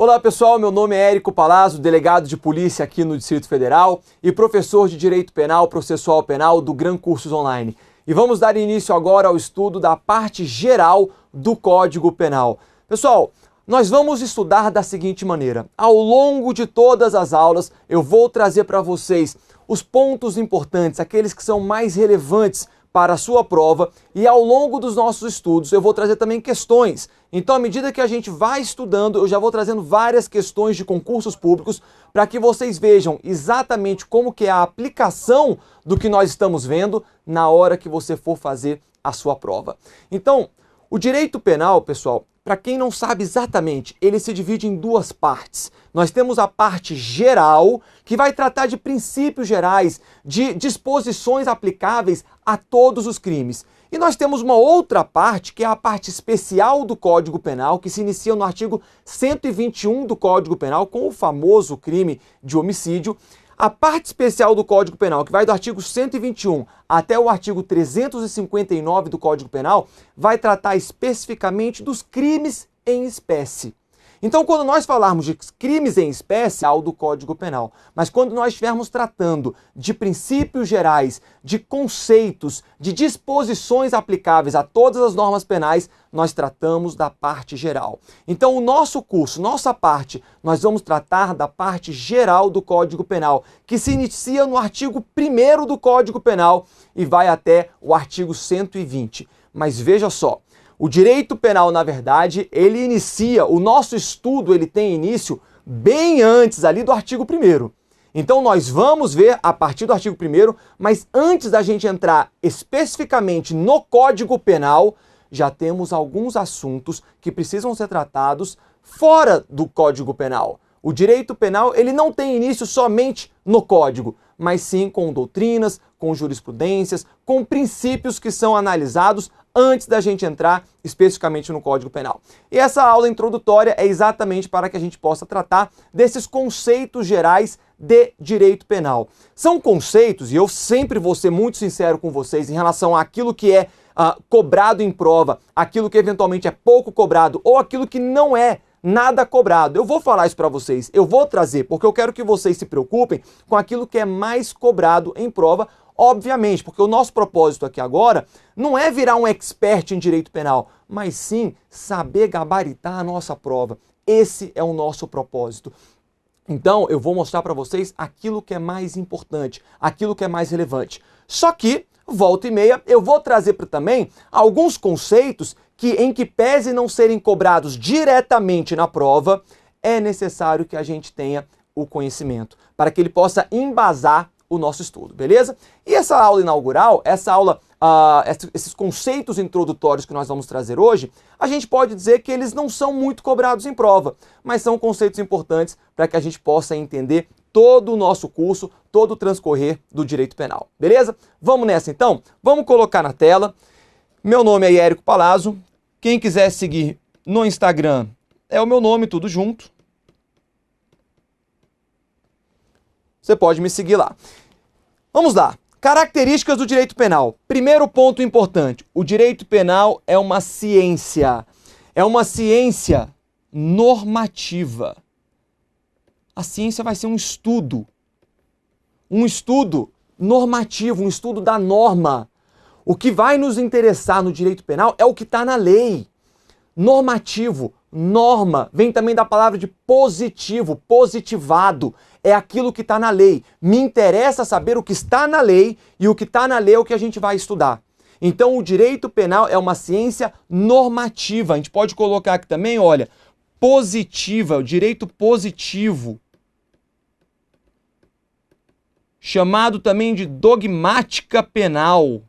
Olá pessoal, meu nome é Érico Palazzo, delegado de polícia aqui no Distrito Federal e professor de Direito Penal Processual Penal do Gran Cursos Online. E vamos dar início agora ao estudo da parte geral do Código Penal. Pessoal, nós vamos estudar da seguinte maneira. Ao longo de todas as aulas, eu vou trazer para vocês os pontos importantes, aqueles que são mais relevantes para a sua prova, e ao longo dos nossos estudos eu vou trazer também questões. Então, à medida que a gente vai estudando, eu já vou trazendo várias questões de concursos públicos para que vocês vejam exatamente como que é a aplicação do que nós estamos vendo na hora que você for fazer a sua prova. Então, o direito penal, pessoal, para quem não sabe exatamente, ele se divide em duas partes. Nós temos a parte geral, que vai tratar de princípios gerais, de disposições aplicáveis a todos os crimes. E nós temos uma outra parte, que é a parte especial do Código Penal, que se inicia no artigo 121 do Código Penal, com o famoso crime de homicídio. A parte especial do Código Penal, que vai do artigo 121 até o artigo 359 do Código Penal, vai tratar especificamente dos crimes em espécie. Então, quando nós falarmos de crimes em espécie, é o do Código Penal. Mas quando nós estivermos tratando de princípios gerais, de conceitos, de disposições aplicáveis a todas as normas penais, nós tratamos da parte geral. Então, o nosso curso, nossa parte, nós vamos tratar da parte geral do Código Penal, que se inicia no artigo 1º do Código Penal e vai até o artigo 120. Mas veja só, o direito penal, na verdade, ele inicia, o nosso estudo ele tem início bem antes ali do artigo 1º. Então nós vamos ver a partir do artigo 1º, mas antes da gente entrar especificamente no Código Penal, já temos alguns assuntos que precisam ser tratados fora do Código Penal. O direito penal ele não tem início somente no Código, mas sim com doutrinas, com jurisprudências, com princípios que são analisados antes da gente entrar especificamente no Código Penal. E essa aula introdutória é exatamente para que a gente possa tratar desses conceitos gerais de direito penal. São conceitos, e eu sempre vou ser muito sincero com vocês em relação àquilo que é cobrado em prova, aquilo que eventualmente é pouco cobrado ou aquilo que não é nada cobrado. Eu vou falar isso para vocês, eu vou trazer, porque eu quero que vocês se preocupem com aquilo que é mais cobrado em prova, obviamente, porque o nosso propósito aqui agora não é virar um expert em direito penal, mas sim saber gabaritar a nossa prova. Esse é o nosso propósito. Então, eu vou mostrar para vocês aquilo que é mais importante, aquilo que é mais relevante. Só que, volta e meia, eu vou trazer também alguns conceitos que, em que pese não serem cobrados diretamente na prova, é necessário que a gente tenha o conhecimento, para que ele possa embasar o nosso estudo, beleza? E essa aula inaugural, esses conceitos introdutórios que nós vamos trazer hoje, a gente pode dizer que eles não são muito cobrados em prova, mas são conceitos importantes para que a gente possa entender todo o nosso curso, todo o transcorrer do direito penal, beleza? Vamos nessa então? Vamos colocar na tela. Meu nome é Érico Palazzo. Quem quiser seguir no Instagram é o meu nome, tudo junto. Você pode me seguir lá. Vamos lá. Características do direito penal. Primeiro ponto importante. O direito penal é uma ciência. É uma ciência normativa. A ciência vai ser um estudo normativo, um estudo da norma. O que vai nos interessar no direito penal é o que está na lei. Normativo, norma, vem também da palavra de positivo, positivado. É aquilo que está na lei. Me interessa saber o que está na lei e o que está na lei é o que a gente vai estudar. Então o direito penal é uma ciência normativa. A gente pode colocar aqui também, olha, positiva, o direito positivo. Chamado também de dogmática penal.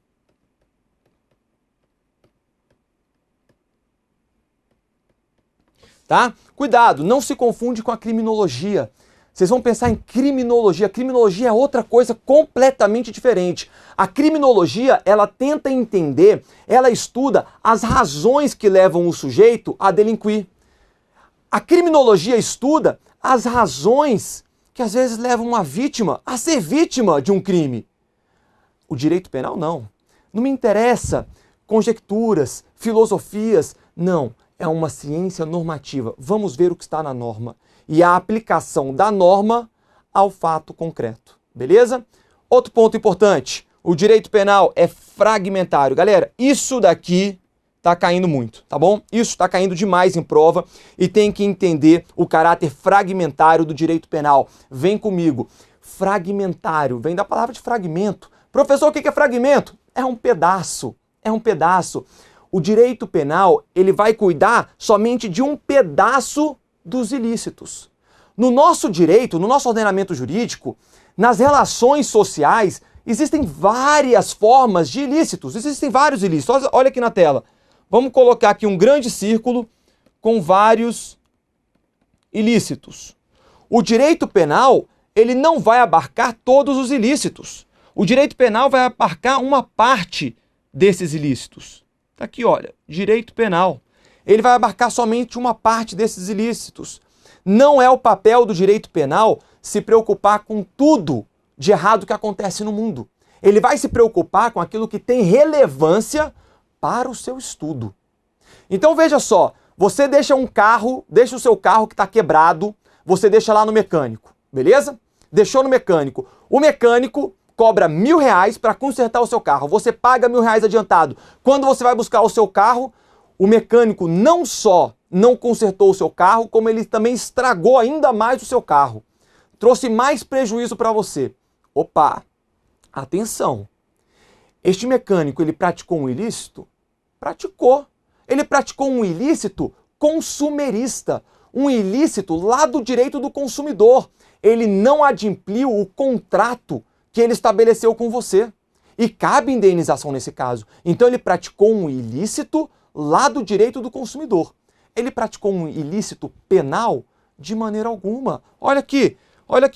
Tá? Cuidado, não se confunde com a criminologia. Vocês vão pensar em criminologia. Criminologia é outra coisa completamente diferente. A criminologia, ela tenta entender, ela estuda as razões que levam o sujeito a delinquir. A criminologia estuda as razões que às vezes levam uma vítima a ser vítima de um crime. O direito penal não. Não me interessa conjecturas, filosofias, não. é uma ciência normativa. Vamos ver o que está na norma e a aplicação da norma ao fato concreto, beleza? Outro ponto importante, o direito penal é fragmentário. Galera, isso daqui tá caindo muito, tá bom? Isso tá caindo demais em prova e tem que entender o caráter fragmentário do direito penal. Vem comigo. Fragmentário, vem da palavra de fragmento. Professor, o que é fragmento? É um pedaço, é um pedaço. O direito penal, ele vai cuidar somente de um pedaço dos ilícitos. No nosso direito, no nosso ordenamento jurídico, nas relações sociais, existem várias formas de ilícitos, existem vários ilícitos. Olha aqui na tela. Vamos colocar aqui um grande círculo com vários ilícitos. O direito penal, ele não vai abarcar todos os ilícitos. O direito penal vai abarcar uma parte desses ilícitos. Tá aqui, olha, direito penal. Ele vai abarcar somente uma parte desses ilícitos. Não é o papel do direito penal se preocupar com tudo de errado que acontece no mundo. Ele vai se preocupar com aquilo que tem relevância para o seu estudo. Então veja só, você deixa o seu carro que está quebrado, você deixa lá no mecânico, beleza? Deixou no mecânico. O mecânico cobra R$1.000 para consertar o seu carro. Você paga R$1.000 adiantado. Quando você vai buscar o seu carro, o mecânico não só não consertou o seu carro, como ele também estragou ainda mais o seu carro. Trouxe mais prejuízo para você. Opa, atenção. Este mecânico, ele praticou um ilícito? Praticou. Ele praticou um ilícito consumerista, um ilícito lá do direito do consumidor. Ele não adimpliu o contrato que ele estabeleceu com você. E cabe indenização nesse caso. Então ele praticou um ilícito lá do direito do consumidor. Ele praticou um ilícito penal? De maneira alguma. Olha aqui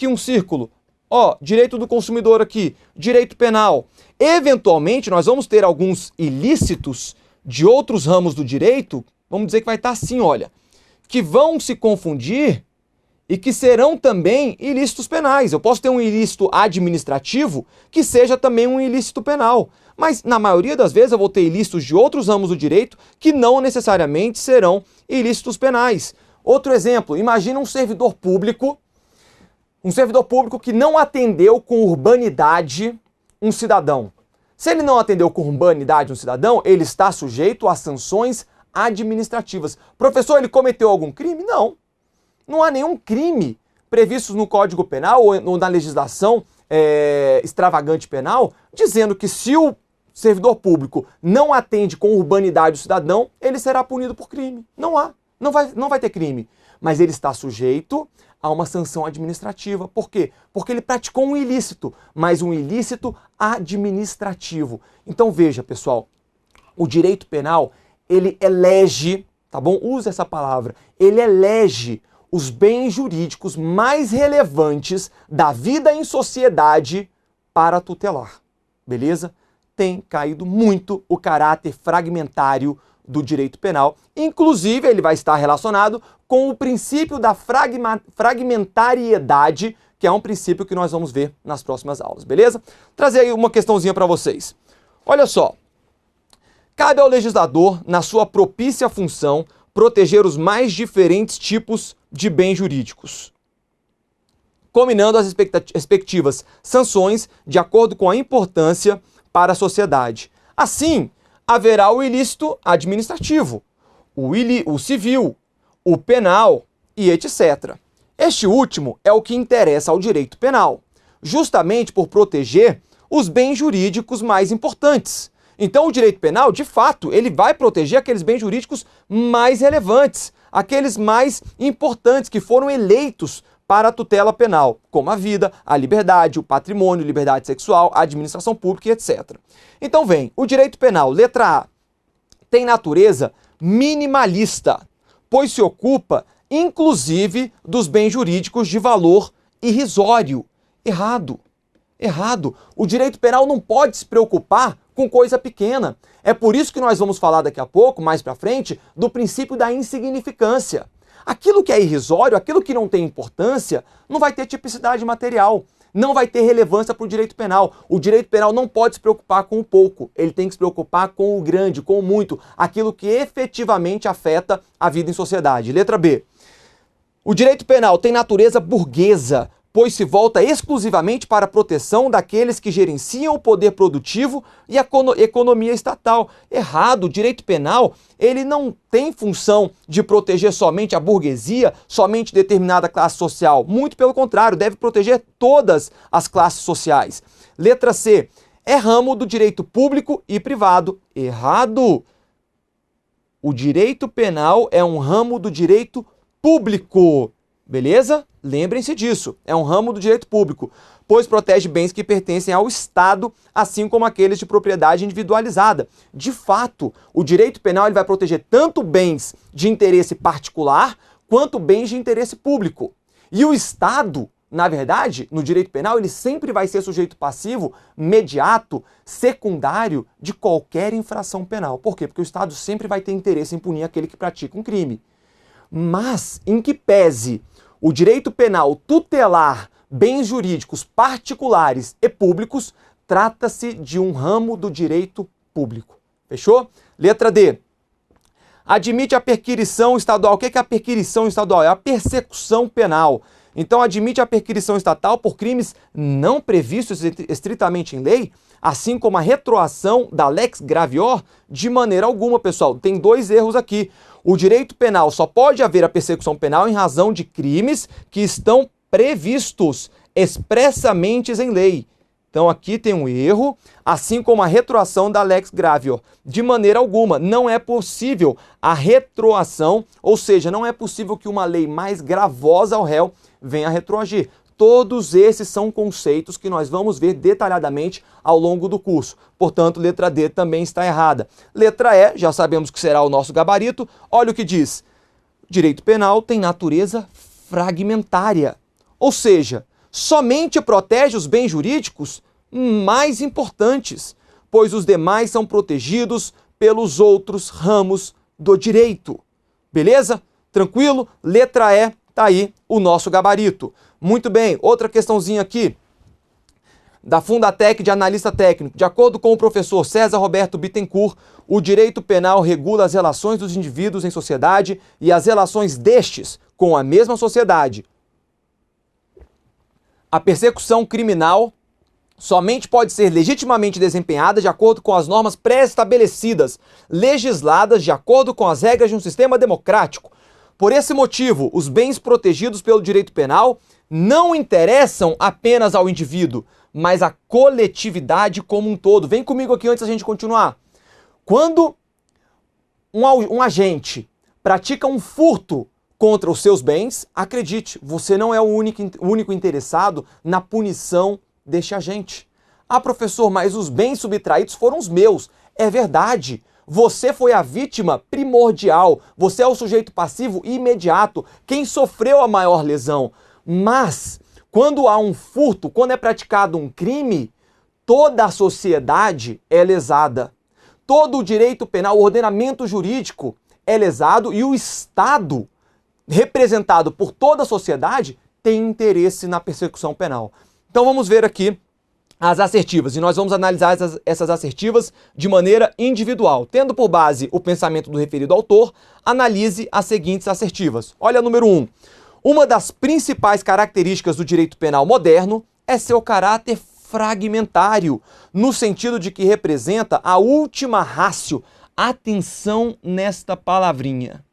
um círculo. Ó, direito do consumidor aqui, direito penal. Eventualmente, nós vamos ter alguns ilícitos de outros ramos do direito, vamos dizer que vai estar assim, olha, que vão se confundir e que serão também ilícitos penais. Eu posso ter um ilícito administrativo que seja também um ilícito penal. Mas, na maioria das vezes, eu vou ter ilícitos de outros ramos do direito que não necessariamente serão ilícitos penais. Outro exemplo, imagina um servidor público que não atendeu com urbanidade um cidadão. Se ele não atendeu com urbanidade um cidadão, ele está sujeito a sanções administrativas. Professor, ele cometeu algum crime? Não. Não há nenhum crime previsto no Código Penal ou na legislação extravagante penal dizendo que se o servidor público não atende com urbanidade o cidadão, ele será punido por crime. Não há. Não vai ter crime. Mas ele está sujeito a uma sanção administrativa. Por quê? Porque ele praticou um ilícito, mas um ilícito administrativo. Então veja, pessoal, o direito penal, ele elege, tá bom? Usa essa palavra. Ele elege os bens jurídicos mais relevantes da vida em sociedade para tutelar. Beleza? Tem caído muito o caráter fragmentário do direito penal. Inclusive, ele vai estar relacionado com o princípio da fragmentariedade, que é um princípio que nós vamos ver nas próximas aulas, beleza? Trazer aí uma questãozinha para vocês. Olha só. Cabe ao legislador, na sua propícia função, proteger os mais diferentes tipos de bens jurídicos, combinando as respectivas sanções de acordo com a importância para a sociedade. Assim, haverá o ilícito administrativo, o civil, o penal e etc. Este último é o que interessa ao direito penal, justamente por proteger os bens jurídicos mais importantes. Então, o direito penal, de fato, ele vai proteger aqueles bens jurídicos mais relevantes, aqueles mais importantes que foram eleitos para a tutela penal, como a vida, a liberdade, o patrimônio, liberdade sexual, a administração pública e etc. Então vem, o direito penal, letra A, tem natureza minimalista, pois se ocupa, inclusive, dos bens jurídicos de valor irrisório. Errado. Errado. O direito penal não pode se preocupar com coisa pequena. É por isso que nós vamos falar daqui a pouco, mais para frente, do princípio da insignificância. Aquilo que é irrisório, aquilo que não tem importância, não vai ter tipicidade material. não vai ter relevância para o direito penal. O direito penal não pode se preocupar com o pouco, ele tem que se preocupar com o grande, com o muito, aquilo que efetivamente afeta a vida em sociedade. Letra B. O direito penal tem natureza burguesa, pois se volta exclusivamente para a proteção daqueles que gerenciam o poder produtivo e a economia estatal. Errado, o direito penal, ele não tem função de proteger somente a burguesia, somente determinada classe social. Muito pelo contrário, deve proteger todas as classes sociais. Letra C, é ramo do direito público e privado. Errado. O direito penal é um ramo do direito público. Beleza? Lembrem-se disso, é um ramo do direito público, pois protege bens que pertencem ao Estado, assim como aqueles de propriedade individualizada. De fato, o direito penal ele vai proteger tanto bens de interesse particular, quanto bens de interesse público. E o Estado, na verdade, no direito penal, ele sempre vai ser sujeito passivo, mediato, secundário de qualquer infração penal. Por quê? Porque o Estado sempre vai ter interesse em punir aquele que pratica um crime. Mas, em que pese o direito penal tutelar bens jurídicos particulares e públicos, trata-se de um ramo do direito público. Fechou? Letra D. Admite a perquisição estadual. O que é a perquisição estadual? É a persecução penal. Então, admite a perquisição estatal por crimes não previstos estritamente em lei, assim como a retroação da lex gravior, de maneira alguma, pessoal. Tem dois erros aqui. O direito penal só pode haver a persecução penal em razão de crimes que estão previstos expressamente em lei. Então aqui tem um erro, assim como a retroação da lex gravior. De maneira alguma, não é possível a retroação, ou seja, não é possível que uma lei mais gravosa ao réu venha a retroagir. Todos esses são conceitos que nós vamos ver detalhadamente ao longo do curso. Portanto, letra D também está errada. Letra E, já sabemos que será o nosso gabarito. Olha o que diz. Direito penal tem natureza fragmentária. Ou seja, somente protege os bens jurídicos mais importantes, pois os demais são protegidos pelos outros ramos do direito. Beleza? Tranquilo? Letra E, tá aí o nosso gabarito. Muito bem, outra questãozinha aqui, da Fundatec de analista técnico. De acordo com o professor César Roberto Bittencourt, o direito penal regula as relações dos indivíduos em sociedade e as relações destes com a mesma sociedade. A persecução criminal somente pode ser legitimamente desempenhada de acordo com as normas pré-estabelecidas, legisladas de acordo com as regras de um sistema democrático. Por esse motivo, os bens protegidos pelo direito penal não interessam apenas ao indivíduo, mas à coletividade como um todo. Vem comigo aqui antes da gente continuar. Quando um agente pratica um furto contra os seus bens, acredite, você não é o único interessado na punição deste agente. Ah, professor, mas os bens subtraídos foram os meus. É verdade. Você foi a vítima primordial. Você é o sujeito passivo imediato, quem sofreu a maior lesão. Mas, quando há um furto, quando é praticado um crime, toda a sociedade é lesada. Todo o direito penal, o ordenamento jurídico é lesado e o Estado, representado por toda a sociedade, tem interesse na persecução penal. Então vamos ver aqui as assertivas, e nós vamos analisar essas assertivas de maneira individual. Tendo por base o pensamento do referido autor, analise as seguintes assertivas. Olha a número 1. Uma das principais características do direito penal moderno é seu caráter fragmentário, no sentido de que representa a última ratio. Atenção nesta palavrinha.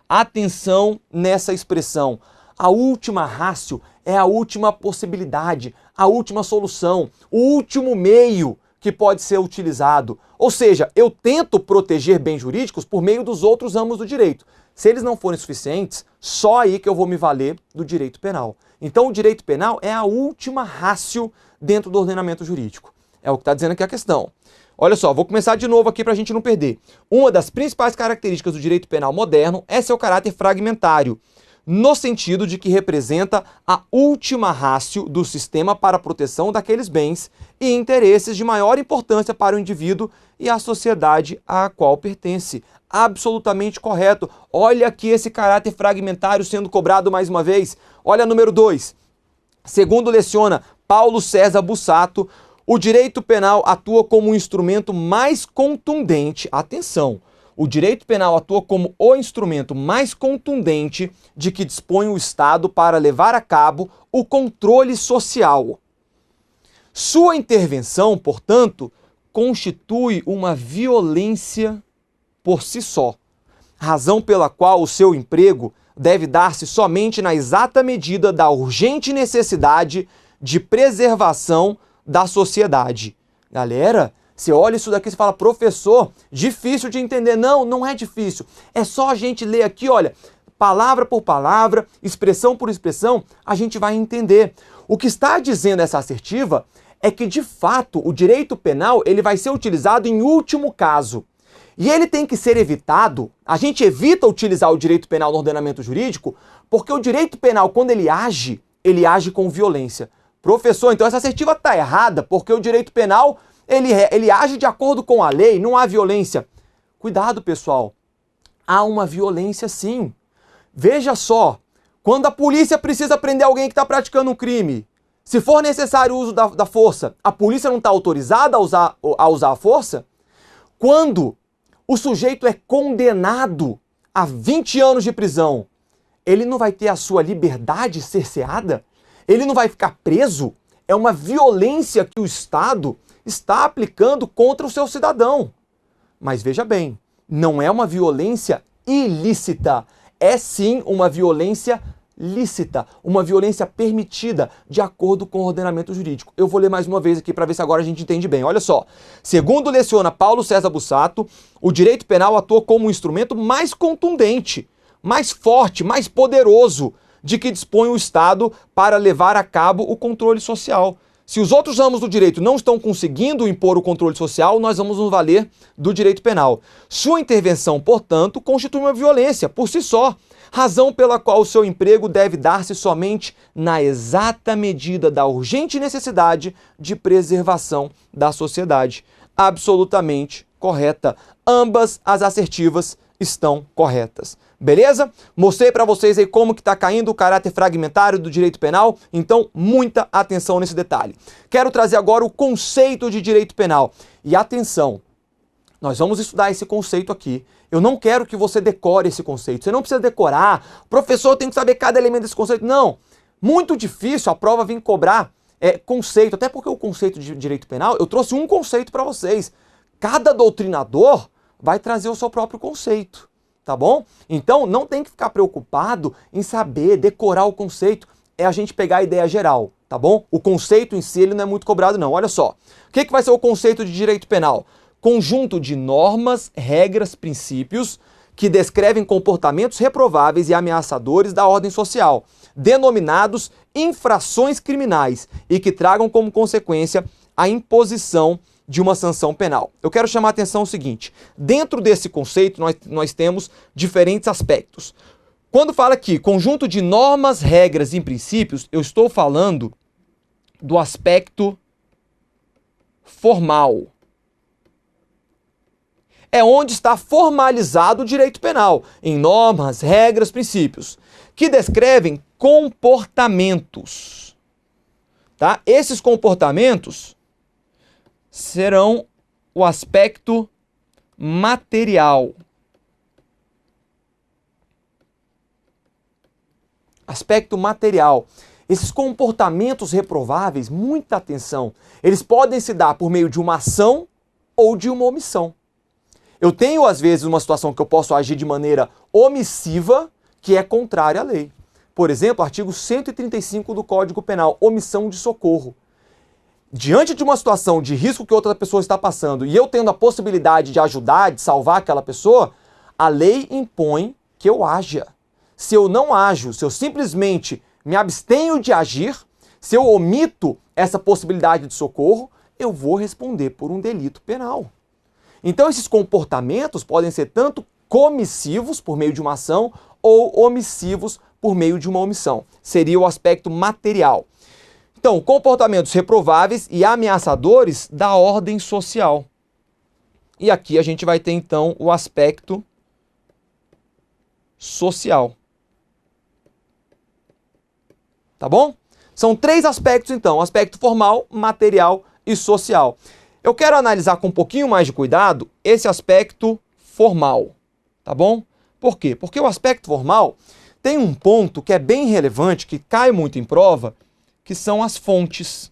Atenção nessa expressão. A última ratio é a última possibilidade, a última solução, o último meio que pode ser utilizado. Ou seja, eu tento proteger bens jurídicos por meio dos outros ramos do direito. Se eles não forem suficientes, só aí que eu vou me valer do direito penal. Então o direito penal é a última ratio dentro do ordenamento jurídico. É o que está dizendo aqui a questão. Olha só, vou começar de novo aqui para a gente não perder. Uma das principais características do direito penal moderno é seu caráter fragmentário, no sentido de que representa a última ratio do sistema para a proteção daqueles bens e interesses de maior importância para o indivíduo e a sociedade à qual pertence. Absolutamente correto. Olha aqui esse caráter fragmentário sendo cobrado mais uma vez. Olha número 2. Segundo leciona, Paulo César Bussato, o direito penal atua como um instrumento mais contundente, atenção, o direito penal atua como o instrumento mais contundente de que dispõe o Estado para levar a cabo o controle social. Sua intervenção, portanto, constitui uma violência por si só, razão pela qual o seu emprego deve dar-se somente na exata medida da urgente necessidade de preservação da sociedade. Galera, você olha isso daqui e fala, professor, difícil de entender. Não, não é difícil. É só a gente ler aqui, olha, palavra por palavra, expressão por expressão, a gente vai entender. O que está dizendo essa assertiva é que, de fato, o direito penal ele vai ser utilizado em último caso. E ele tem que ser evitado. A gente evita utilizar o direito penal no ordenamento jurídico porque o direito penal, quando ele age com violência. Professor, então essa assertiva está errada porque o direito penal ele age de acordo com a lei, não há violência. Cuidado, pessoal. Há uma violência, sim. Veja só, quando a polícia precisa prender alguém que está praticando um crime, se for necessário o uso da força, a polícia não está autorizada a usar a força? Quando o sujeito é condenado a 20 anos de prisão, ele não vai ter a sua liberdade cerceada? Ele não vai ficar preso? É uma violência que o Estado está aplicando contra o seu cidadão. Mas veja bem, não é uma violência ilícita, é sim uma violência lícita, uma violência permitida de acordo com o ordenamento jurídico. Eu vou ler mais uma vez aqui para ver se agora a gente entende bem. Olha só, segundo leciona Paulo César Bussato, o direito penal atua como um instrumento mais contundente, mais forte, mais poderoso de que dispõe o Estado para levar a cabo o controle social. Se os outros ramos do direito não estão conseguindo impor o controle social, nós vamos nos valer do direito penal. Sua intervenção, portanto, constitui uma violência por si só, razão pela qual o seu emprego deve dar-se somente na exata medida da urgente necessidade de preservação da sociedade. Absolutamente correta. Ambas as assertivas estão corretas. Beleza? Mostrei para vocês aí como que está caindo o caráter fragmentário do direito penal, então muita atenção nesse detalhe. Quero trazer agora o conceito de direito penal. E atenção, nós vamos estudar esse conceito aqui. Eu não quero que você decore esse conceito. Você não precisa decorar. Professor, eu tenho que saber cada elemento desse conceito. Não. Muito difícil a prova vir cobrar conceito. Até porque o conceito de direito penal, eu trouxe um conceito para vocês. Cada doutrinador vai trazer o seu próprio conceito. Tá bom? Então, não tem que ficar preocupado em saber, decorar o conceito. É a gente pegar a ideia geral, tá bom? O conceito em si, ele não é muito cobrado, não. Olha só. O que vai ser o conceito de direito penal? Conjunto de normas, regras, princípios que descrevem comportamentos reprováveis e ameaçadores da ordem social, denominados infrações criminais e que tragam como consequência a imposição de uma sanção penal. Eu quero chamar a atenção o seguinte, dentro desse conceito nós temos diferentes aspectos. Quando fala aqui conjunto de normas, regras e princípios, eu estou falando do aspecto formal. É onde está formalizado o direito penal, em normas, regras, princípios, que descrevem comportamentos. Tá? Esses comportamentos serão o aspecto material. Aspecto material. Esses comportamentos reprováveis, muita atenção, eles podem se dar por meio de uma ação ou de uma omissão. Eu tenho, às vezes, uma situação que eu posso agir de maneira omissiva, que é contrária à lei. Por exemplo, artigo 135 do Código Penal, omissão de socorro. Diante de uma situação de risco que outra pessoa está passando e eu tendo a possibilidade de ajudar, de salvar aquela pessoa, a lei impõe que eu haja. Se eu não ajo, se eu simplesmente me abstenho de agir, se eu omito essa possibilidade de socorro, eu vou responder por um delito penal. Então esses comportamentos podem ser tanto comissivos, por meio de uma ação, ou omissivos, por meio de uma omissão. Seria o aspecto material. Então, comportamentos reprováveis e ameaçadores da ordem social. E aqui a gente vai ter, então, o aspecto social. Tá bom? São três aspectos, então, aspecto formal, material e social. Eu quero analisar com um pouquinho mais de cuidado esse aspecto formal, tá bom? Por quê? Porque o aspecto formal tem um ponto que é bem relevante, que cai muito em prova, que são as fontes.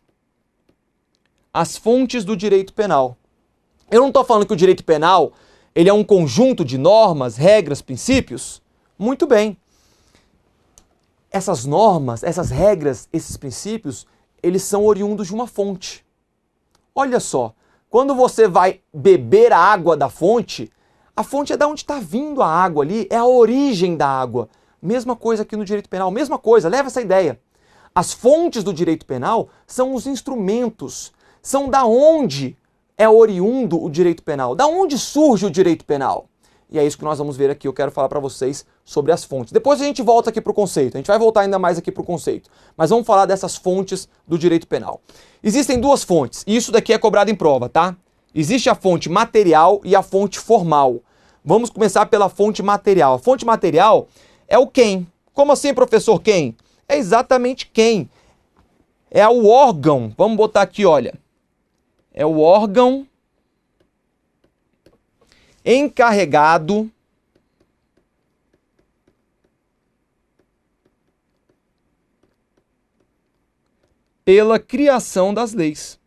As fontes do direito penal. Eu não estou falando que o direito penal ele é um conjunto de normas, regras, princípios. Muito bem. Essas normas, essas regras, esses princípios, eles são oriundos de uma fonte. Olha só, quando você vai beber a água da fonte, a fonte é de onde está vindo a água ali, é a origem da água. Mesma coisa aqui no direito penal, mesma coisa, leva essa ideia. As fontes do direito penal são os instrumentos, são da onde é oriundo o direito penal, da onde surge o direito penal. E é isso que nós vamos ver aqui, eu quero falar para vocês sobre as fontes. Depois a gente volta aqui para o conceito, a gente vai voltar ainda mais aqui para o conceito, mas vamos falar dessas fontes do direito penal. Existem duas fontes, e isso daqui é cobrado em prova, tá? Existe a fonte material e a fonte formal. Vamos começar pela fonte material. A fonte material é o quem. Como assim, professor, quem? É exatamente quem. É o órgão, vamos botar aqui, olha. É o órgão encarregado pela criação das leis.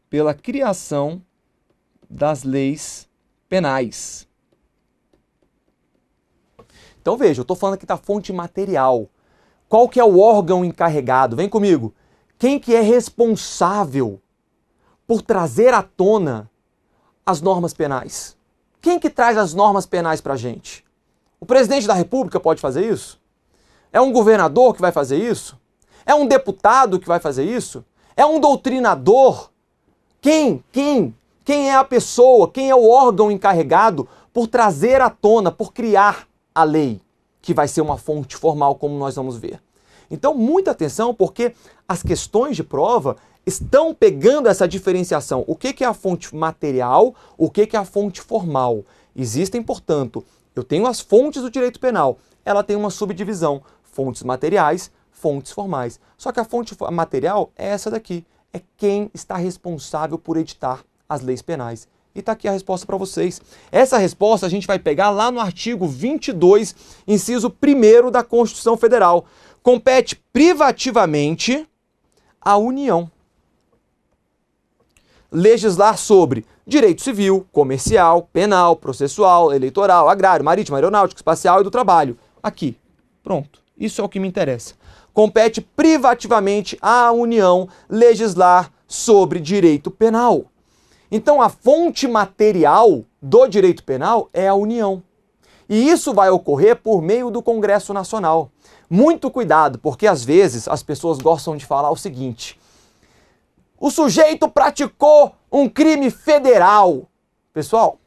Pela criação das leis penais. Então veja, eu estou falando aqui da fonte material. Qual que é o órgão encarregado? Vem comigo. Quem que é responsável por trazer à tona as normas penais? Quem que traz as normas penais para a gente? O presidente da República pode fazer isso? É um governador que vai fazer isso? É um deputado que vai fazer isso? É um doutrinador? Quem é a pessoa, quem é o órgão encarregado por trazer à tona, por criar a lei, que vai ser uma fonte formal, como nós vamos ver. Então, muita atenção, porque as questões de prova estão pegando essa diferenciação. O que é a fonte material, o que é a fonte formal? Existem, portanto, eu tenho as fontes do direito penal, ela tem uma subdivisão, fontes materiais, fontes formais. Só que a fonte material é essa daqui, é quem está responsável por editar as leis penais. E está aqui a resposta para vocês. Essa resposta a gente vai pegar lá no artigo 22, inciso 1º da Constituição Federal. Compete privativamente à União legislar sobre direito civil, comercial, penal, processual, eleitoral, agrário, marítimo, aeronáutico, espacial e do trabalho. Aqui. Pronto. Isso é o que me interessa. Compete privativamente à União legislar sobre direito penal. Então, a fonte material do direito penal é a União. E isso vai ocorrer por meio do Congresso Nacional. Muito cuidado, porque às vezes as pessoas gostam de falar o seguinte: o sujeito praticou um crime federal. Pessoal,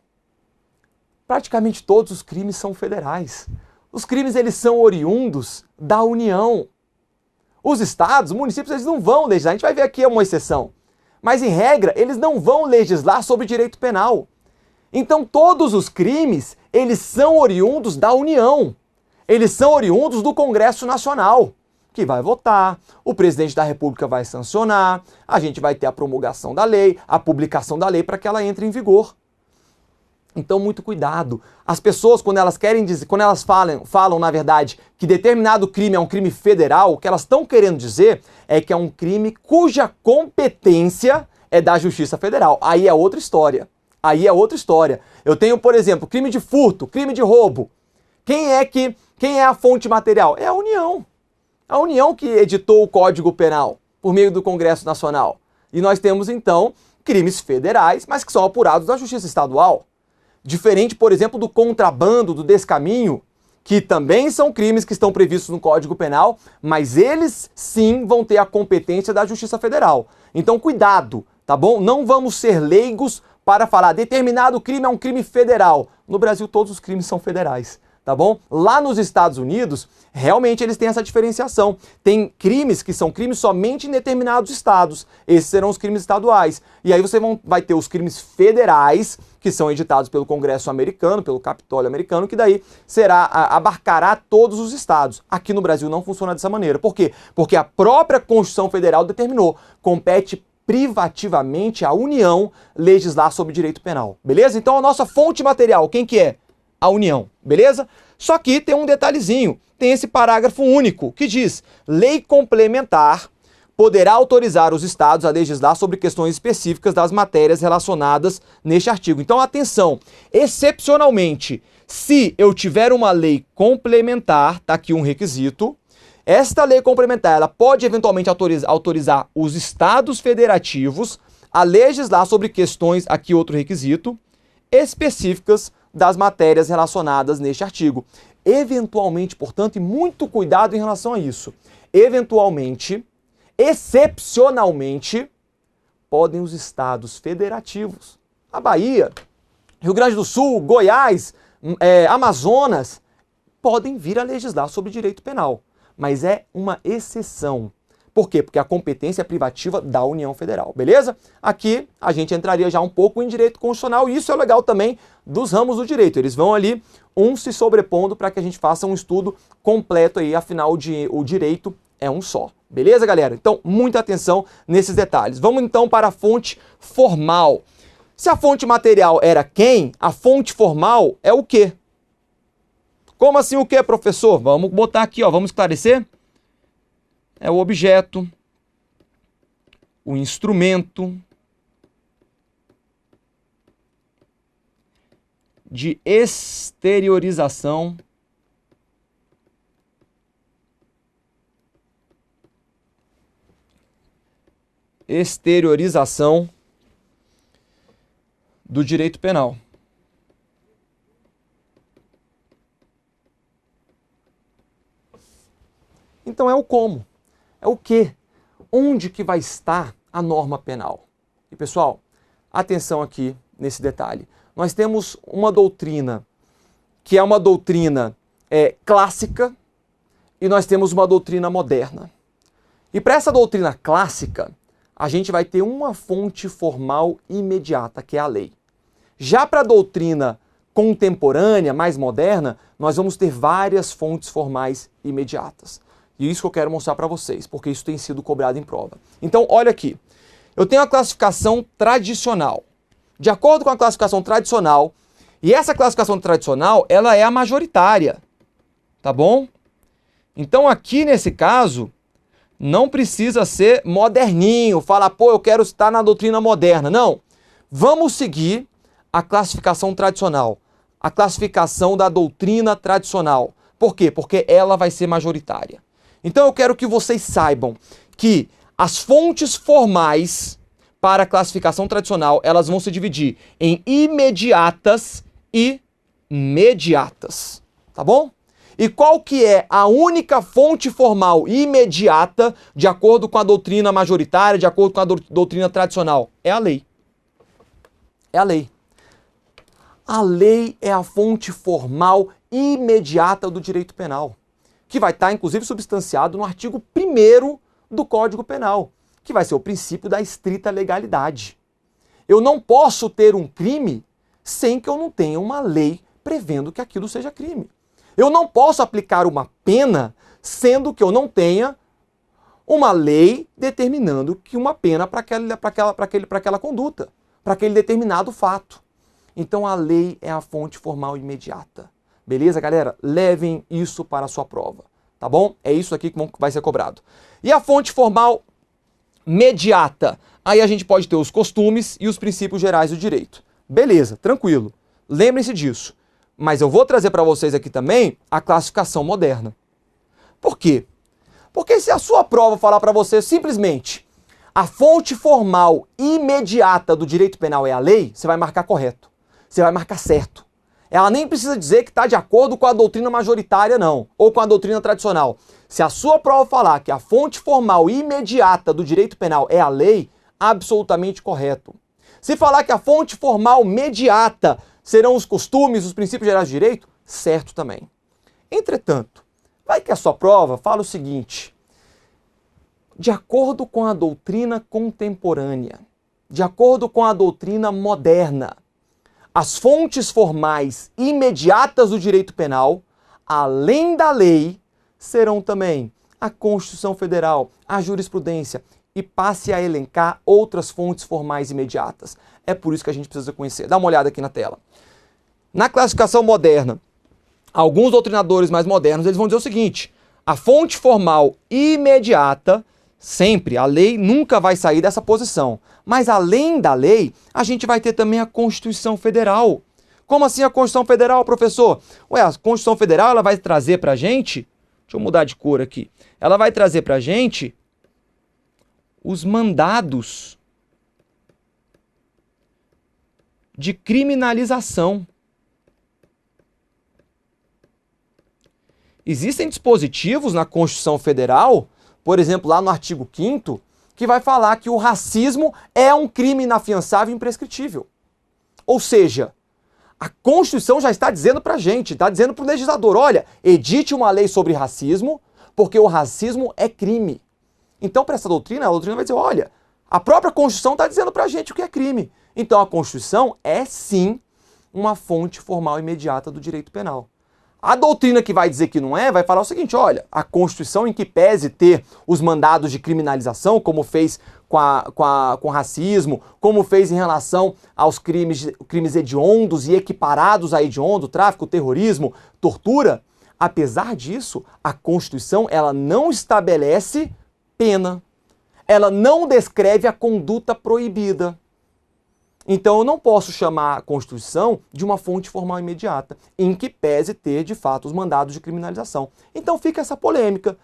praticamente todos os crimes são federais. Os crimes, eles são oriundos da União. Os estados, os municípios, eles não vão legislar. A gente vai ver aqui uma exceção. Mas, em regra, eles não vão legislar sobre direito penal. Então, todos os crimes, eles são oriundos da União. Eles são oriundos do Congresso Nacional, que vai votar, o presidente da República vai sancionar, a gente vai ter a promulgação da lei, a publicação da lei para que ela entre em vigor. Então, muito cuidado. As pessoas, quando elas querem dizer, quando elas falam, na verdade, que determinado crime é um crime federal, o que elas estão querendo dizer é que é um crime cuja competência é da Justiça Federal. Aí é outra história. Aí é outra história. Eu tenho, por exemplo, crime de furto, crime de roubo. Quem é a fonte material? É a União. A União que editou o Código Penal por meio do Congresso Nacional. E nós temos, então, crimes federais, mas que são apurados da Justiça Estadual. Diferente, por exemplo, do contrabando, do descaminho, que também são crimes que estão previstos no Código Penal, mas eles sim vão ter a competência da Justiça Federal. Então, cuidado, tá bom? Não vamos ser leigos para falar determinado crime é um crime federal. No Brasil, todos os crimes são federais. tá bom? Lá nos Estados Unidos, realmente eles têm essa diferenciação. Tem crimes que são crimes somente em determinados estados. Esses serão os crimes estaduais. E aí você vai ter os crimes federais, que são editados pelo Congresso americano, pelo Capitólio americano, que daí abarcará todos os estados. Aqui no Brasil não funciona dessa maneira. Por quê? Porque a própria Constituição Federal determinou, compete privativamente à União legislar sobre direito penal, beleza? Então a nossa fonte material, quem que é? A União, beleza? Só que tem um detalhezinho, tem esse parágrafo único que diz: lei complementar poderá autorizar os estados a legislar sobre questões específicas das matérias relacionadas neste artigo. Então atenção, excepcionalmente, se eu tiver uma lei complementar, tá aqui um requisito, esta lei complementar ela pode eventualmente autorizar os estados federativos a legislar sobre questões, aqui outro requisito, específicas das matérias relacionadas neste artigo. Eventualmente, portanto, e muito cuidado em relação a isso, eventualmente, excepcionalmente, podem os estados federativos, a Bahia, Rio Grande do Sul, Goiás, Amazonas, podem vir a legislar sobre direito penal. Mas é uma exceção. Por quê? Porque a competência é privativa da União Federal, beleza? Aqui a gente entraria já um pouco em direito constitucional, e isso é legal também dos ramos do direito. Eles vão ali, um se sobrepondo para que a gente faça um estudo completo aí, afinal o direito é um só. Beleza, galera? Então, muita atenção nesses detalhes. Vamos então para a fonte formal. Se a fonte material era quem, a fonte formal é o quê? Como assim o quê, professor? Vamos botar aqui, ó, vamos esclarecer? É o objeto, o instrumento de exteriorização do direito penal. Então é o como, é o que, onde que vai estar a norma penal. E pessoal, atenção aqui nesse detalhe. Nós temos uma doutrina que é uma doutrina clássica e nós temos uma doutrina moderna. E para essa doutrina clássica, a gente vai ter uma fonte formal imediata, que é a lei. Já para a doutrina contemporânea, mais moderna, nós vamos ter várias fontes formais imediatas. E isso que eu quero mostrar para vocês, porque isso tem sido cobrado em prova. Então, olha aqui. Eu tenho a classificação tradicional. De acordo com a classificação tradicional, e essa classificação tradicional, ela é a majoritária. Tá bom? Então, aqui nesse caso, não precisa ser moderninho, falar, pô, eu quero estar na doutrina moderna. Não. Vamos seguir a classificação tradicional. A classificação da doutrina tradicional. Por quê? Porque ela vai ser majoritária. Então eu quero que vocês saibam que as fontes formais para a classificação tradicional, elas vão se dividir em imediatas e mediatas, tá bom? E qual que é a única fonte formal imediata de acordo com a doutrina majoritária, de acordo com a doutrina tradicional? É a lei. É a lei. A lei é a fonte formal imediata do direito penal, que vai estar, inclusive, substanciado no artigo 1º do Código Penal, que vai ser o princípio da estrita legalidade. Eu não posso ter um crime sem que eu não tenha uma lei prevendo que aquilo seja crime. Eu não posso aplicar uma pena sendo que eu não tenha uma lei determinando que uma pena para aquela conduta, para aquele determinado fato. Então a lei é a fonte formal imediata. Beleza, galera? Levem isso para a sua prova, tá bom? É isso aqui que vai ser cobrado. E a fonte formal mediata? Aí a gente pode ter os costumes e os princípios gerais do direito. Beleza, tranquilo. Lembrem-se disso. Mas eu vou trazer para vocês aqui também a classificação moderna. Por quê? Porque se a sua prova falar para você simplesmente a fonte formal imediata do direito penal é a lei, você vai marcar correto. Você vai marcar certo. Ela nem precisa dizer que está de acordo com a doutrina majoritária, não, ou com a doutrina tradicional. Se a sua prova falar que a fonte formal imediata do direito penal é a lei, absolutamente correto. Se falar que a fonte formal mediata serão os costumes, os princípios gerais do direito, certo também. Entretanto, vai que a sua prova fala o seguinte: de acordo com a doutrina contemporânea, de acordo com a doutrina moderna, as fontes formais imediatas do direito penal, além da lei, serão também a Constituição Federal, a jurisprudência, e passe a elencar outras fontes formais imediatas. É por isso que a gente precisa conhecer. Dá uma olhada aqui na tela. Na classificação moderna, alguns doutrinadores mais modernos, eles vão dizer o seguinte: a fonte formal imediata, sempre, a lei nunca vai sair dessa posição. Mas além da lei, a gente vai ter também a Constituição Federal. Como assim a Constituição Federal, professor? Ué, a Constituição Federal ela vai trazer pra gente, deixa eu mudar de cor aqui, ela vai trazer pra gente os mandados de criminalização. Existem dispositivos na Constituição Federal, por exemplo, lá no artigo 5º, que vai falar que o racismo é um crime inafiançável e imprescritível. Ou seja, a Constituição já está dizendo pra gente, está dizendo pro legislador, olha, edite uma lei sobre racismo, porque o racismo é crime. Então, para essa doutrina, a doutrina vai dizer, olha, a própria Constituição está dizendo pra gente o que é crime. Então, a Constituição é, sim, uma fonte formal imediata do direito penal. A doutrina que vai dizer que não é, vai falar o seguinte, olha, a Constituição, em que pese ter os mandados de criminalização, como fez com racismo, como fez em relação aos crimes hediondos e equiparados a hediondo, tráfico, terrorismo, tortura, apesar disso, a Constituição ela não estabelece pena. Ela não descreve a conduta proibida. Então eu não posso chamar a Constituição de uma fonte formal imediata, em que pese ter, de fato, os mandados de criminalização. Então fica essa polêmica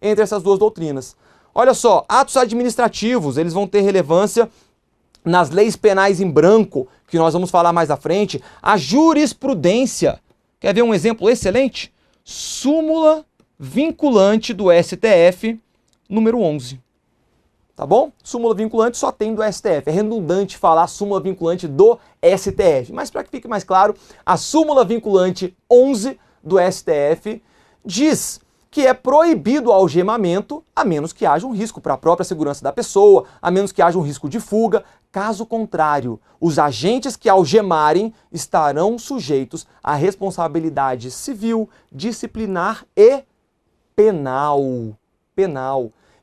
entre essas duas doutrinas. Olha só, atos administrativos, eles vão ter relevância nas leis penais em branco, que nós vamos falar mais à frente. A jurisprudência, quer ver um exemplo excelente? Súmula vinculante do STF, número 11. Tá bom? Súmula vinculante só tem do STF. É redundante falar súmula vinculante do STF. Mas para que fique mais claro, a súmula vinculante 11 do STF diz que é proibido o algemamento a menos que haja um risco para a própria segurança da pessoa, a menos que haja um risco de fuga. Caso contrário, os agentes que algemarem estarão sujeitos à responsabilidade civil, disciplinar e penal.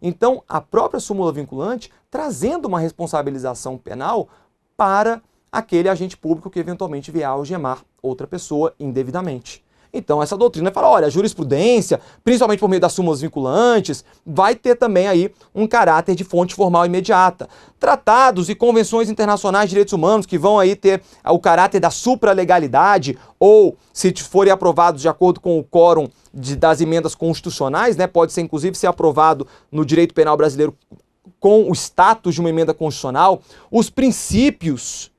Então, a própria súmula vinculante trazendo uma responsabilização penal para aquele agente público que eventualmente vier a algemar outra pessoa indevidamente. Então, essa doutrina fala, olha, a jurisprudência, principalmente por meio das súmulas vinculantes, vai ter também aí um caráter de fonte formal imediata. Tratados e convenções internacionais de direitos humanos que vão aí ter o caráter da supralegalidade ou, se forem aprovados de acordo com o quórum das emendas constitucionais, né, pode ser inclusive ser aprovado no direito penal brasileiro com o status de uma emenda constitucional. Os princípios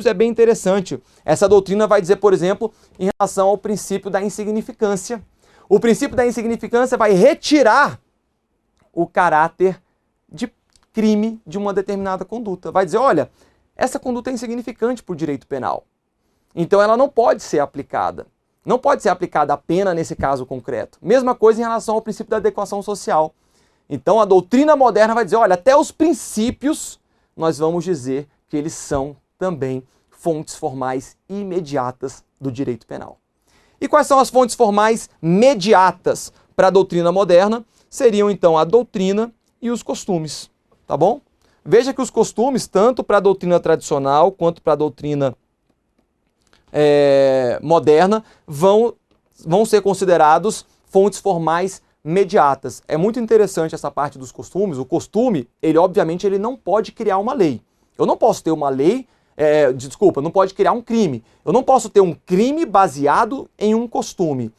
é bem interessante. Essa doutrina vai dizer, por exemplo, em relação ao princípio da insignificância. O princípio da insignificância vai retirar o caráter de crime de uma determinada conduta. Vai dizer, olha, essa conduta é insignificante para o direito penal. Então ela não pode ser aplicada. Não pode ser aplicada a pena nesse caso concreto. Mesma coisa em relação ao princípio da adequação social. Então a doutrina moderna vai dizer, olha, até os princípios nós vamos dizer que eles são também fontes formais imediatas do direito penal. E quais são as fontes formais mediatas para a doutrina moderna? Seriam então a doutrina e os costumes, tá bom? Veja que os costumes, tanto para a doutrina tradicional quanto para a doutrina moderna, vão ser considerados fontes formais mediatas. É muito interessante essa parte dos costumes. O costume, ele obviamente ele não pode criar uma lei. Eu não posso ter uma lei, não pode criar um crime. Eu não posso ter um crime baseado em um costume.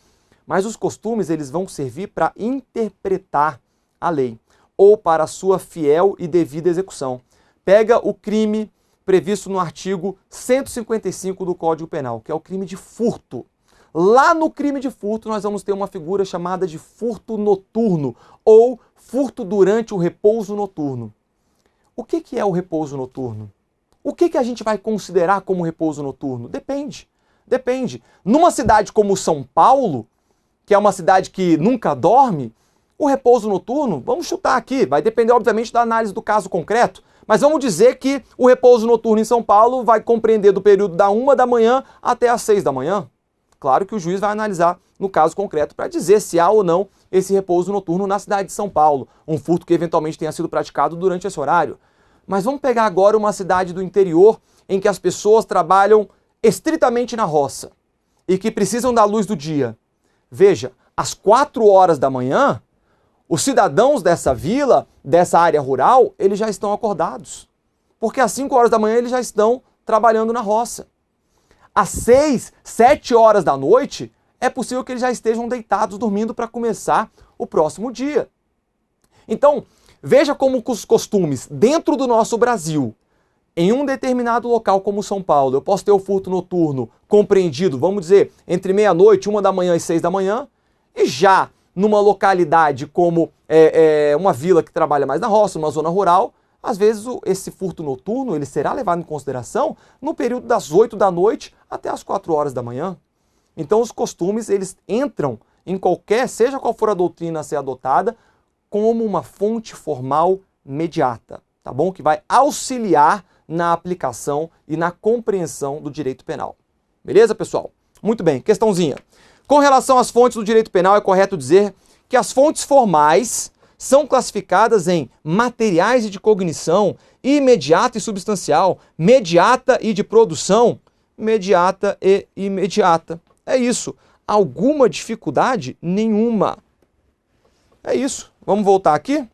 Mas os costumes, eles vão servir para interpretar a lei ou para a sua fiel e devida execução. Pega o crime previsto no artigo 155 do Código Penal, que é o crime de furto. Lá no crime de furto, nós vamos ter uma figura chamada de furto noturno ou furto durante o repouso noturno. O que é o repouso noturno? O que a gente vai considerar como repouso noturno? Depende. Depende. Numa cidade como São Paulo, que é uma cidade que nunca dorme, o repouso noturno, vamos chutar aqui, vai depender obviamente da análise do caso concreto, mas vamos dizer que o repouso noturno em São Paulo vai compreender do período da 1 da manhã até as 6 da manhã. Claro que o juiz vai analisar no caso concreto para dizer se há ou não esse repouso noturno na cidade de São Paulo, um furto que eventualmente tenha sido praticado durante esse horário. Mas vamos pegar agora uma cidade do interior em que as pessoas trabalham estritamente na roça e que precisam da luz do dia. Veja, às 4 horas da manhã, os cidadãos dessa vila, dessa área rural, eles já estão acordados. Porque às 5 horas da manhã eles já estão trabalhando na roça. Às 6, 7 horas da noite, é possível que eles já estejam deitados, dormindo para começar o próximo dia. Então, veja como os costumes dentro do nosso Brasil, em um determinado local como São Paulo, eu posso ter o furto noturno compreendido, vamos dizer, entre meia-noite, 1 da manhã e 6 da manhã, e já numa localidade como uma vila que trabalha mais na roça, numa zona rural, às vezes esse furto noturno ele será levado em consideração no período das 8 da noite até as 4 horas da manhã. Então os costumes eles entram em qualquer, seja qual for a doutrina a ser adotada, como uma fonte formal imediata, tá bom? Que vai auxiliar na aplicação e na compreensão do direito penal. Beleza, pessoal? Muito bem, questãozinha. Com relação às fontes do direito penal, é correto dizer que as fontes formais são classificadas em materiais e de cognição, imediata e substancial, mediata e de produção, mediata e imediata. É isso. Alguma dificuldade? Nenhuma. É isso. Vamos voltar aqui?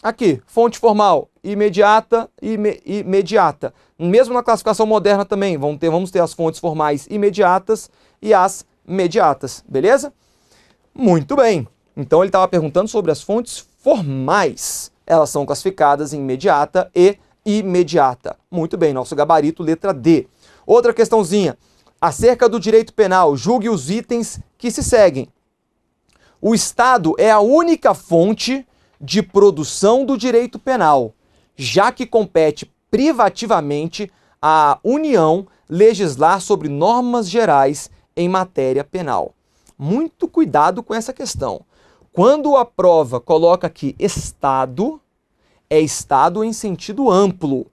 Aqui, fonte formal, imediata e imediata. Mesmo na classificação moderna também, vamos ter as fontes formais imediatas e as mediatas, beleza? Muito bem. Então ele estava perguntando sobre as fontes formais. Elas são classificadas em imediata e imediata. Muito bem, nosso gabarito, letra D. Outra questãozinha. Acerca do direito penal, julgue os itens que se seguem. O Estado é a única fonte de produção do direito penal, já que compete privativamente à União legislar sobre normas gerais em matéria penal. Muito cuidado com essa questão. Quando a prova coloca aqui Estado, é Estado em sentido amplo.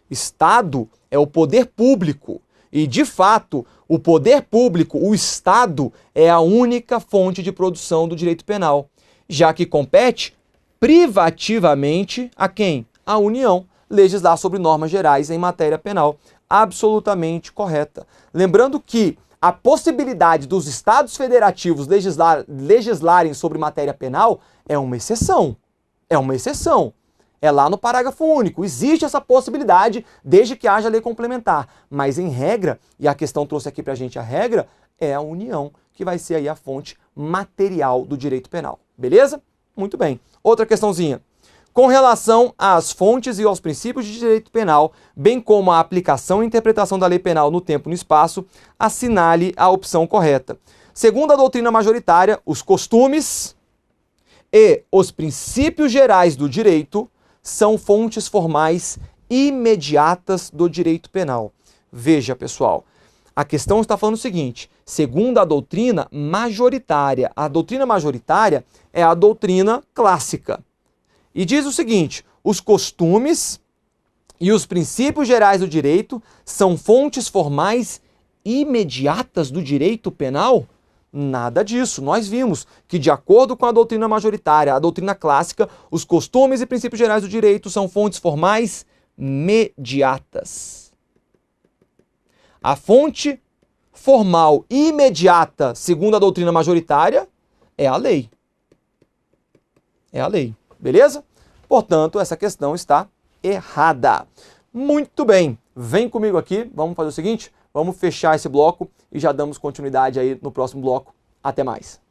Estado é o poder público. E, de fato, o poder público, o Estado, é a única fonte de produção do direito penal, já que compete privativamente a quem? A União legislar sobre normas gerais em matéria penal. Absolutamente correta. Lembrando que a possibilidade dos Estados federativos legislarem sobre matéria penal é uma exceção. É uma exceção. É lá no parágrafo único. Existe essa possibilidade desde que haja lei complementar. Mas em regra, e a questão trouxe aqui pra gente a regra, é a União que vai ser aí a fonte material do direito penal. Beleza? Muito bem. Outra questãozinha. Com relação às fontes e aos princípios de direito penal, bem como a aplicação e interpretação da lei penal no tempo e no espaço, assinale a opção correta. Segundo a doutrina majoritária, os costumes e os princípios gerais do direito são fontes formais imediatas do direito penal. Veja, pessoal, a questão está falando o seguinte, segundo a doutrina majoritária é a doutrina clássica. E diz o seguinte, os costumes e os princípios gerais do direito são fontes formais imediatas do direito penal? Nada disso. Nós vimos que, de acordo com a doutrina majoritária, a doutrina clássica, os costumes e princípios gerais do direito são fontes formais mediatas. A fonte formal imediata, segundo a doutrina majoritária, é a lei. É a lei. Beleza? Portanto, essa questão está errada. Muito bem. Vem comigo aqui. Vamos fazer o seguinte? Vamos fechar esse bloco e já damos continuidade aí no próximo bloco. Até mais.